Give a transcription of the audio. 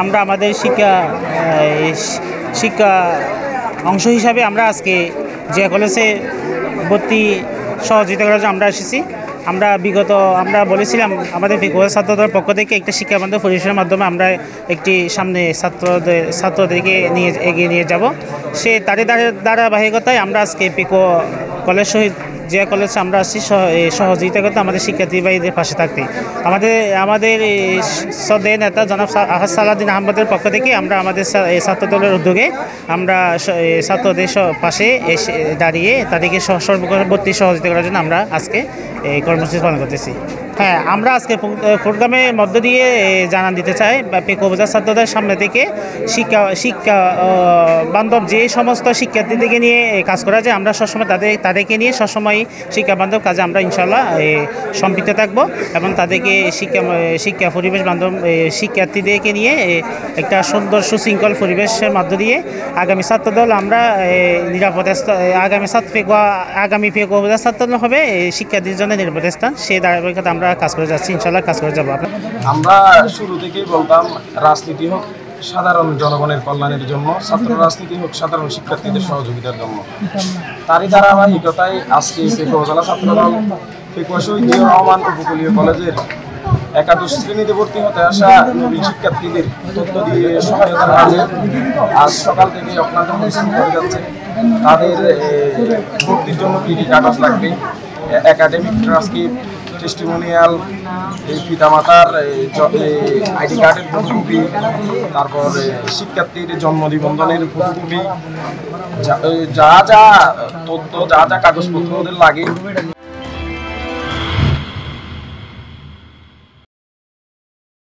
আমরা আমাদের শিক্ষা অংশ হিসাবে আমরা আজকে যে কলেজে ভর্তি সহযোগিতা করার জন্য আমরা এসেছি। আমরা বলেছিলাম আমাদের ছাত্রদের পক্ষ থেকে একটা শিক্ষা বান্ধব পরিবেশের মাধ্যমে আমরা একটি সামনে ছাত্রদেরকে এগিয়ে নিয়ে যাব। তারই ধারাবাহিকতায় আমরা আজকে পিকো কলেজ শহীদ যে কলেজে আমরা আসছি সহযোগিতা করতে, আমাদের শিক্ষার্থী ভাইদের পাশে থাকতে। আমাদের শ্রদ্ধেয় নেতা জনাব আহাদ সালাউদ্দিন আহমদের পক্ষ থেকে আমরা আমাদের ছাত্র দলের উদ্যোগে আমরা ছাত্রদের পাশে এসে দাঁড়িয়ে তাদেরকে সর্বভর্তি সহযোগিতা করার জন্য আমরা আজকে এই কর্মসূচি পালন করতেছি। হ্যাঁ, আমরা আজকে প্রোগ্রামের মধ্য দিয়ে জানান দিতে চাই পিকো উপজেলা ছাত্রদের সামনে থেকে শিক্ষা বান্ধব যে সমস্ত শিক্ষার্থীদেরকে নিয়ে কাজ করা যায়, আমরা সবসময় তাদেরকে নিয়ে সবসময় শিক্ষা বান্ধব কাজে আমরা ইনশাল্লাহ সম্পৃক্ত থাকব এবং তাদেরকে শিক্ষা পরিবেশ বান্ধব শিক্ষার্থীদেরকে নিয়ে একটা সুন্দর সুশৃঙ্খল পরিবেশের মধ্য দিয়ে আগামী ছাত্রদল আমরা আগামী পিকো উপজেলা ছাত্রদল হবে শিক্ষার্থীর জন্য নিরাপদ স্থান। সেই ধারাবাহিকতা আমরা কাজ করে যাচ্ছি, ইনশাল্লাহ কাজ করে যাবো। আমরা শুরু থেকেই বলতাম রাজনীতি হোক সাধারণ জনগণের কল্যাণের জন্য, ছাত্র রাজনীতি হোক সাধারণ শিক্ষার্থীদের সহযোগিতার জন্য। তারই ধারাবাহিকতায় আজকে পিকো উপজেলা ছাত্রদল পিকো শহীদ জিয়াউর রহমান উপকূলীয় কলেজের একাদশ শ্রেণীতে ভর্তি হতে আসা নবীন শিক্ষার্থীদের তথ্য দিয়ে সহায়তার কাজে আজ সকাল থেকে অক্লান্ত পরিশ্রম করে যাচ্ছে। তাদের ভর্তির জন্য কী কী কাগজ লাগবে, একাডেমিক ট্রান্সক্রিপ্ট, টেস্টিমোনিয়াল, এই পিতামাতার আইডি কার্ডের ফটোকপি, তারপর শিক্ষার্থীর জন্ম নিবন্ধনের ফটোকপি, যা যা তথ্য যা যা কাগজপত্র ওদের লাগে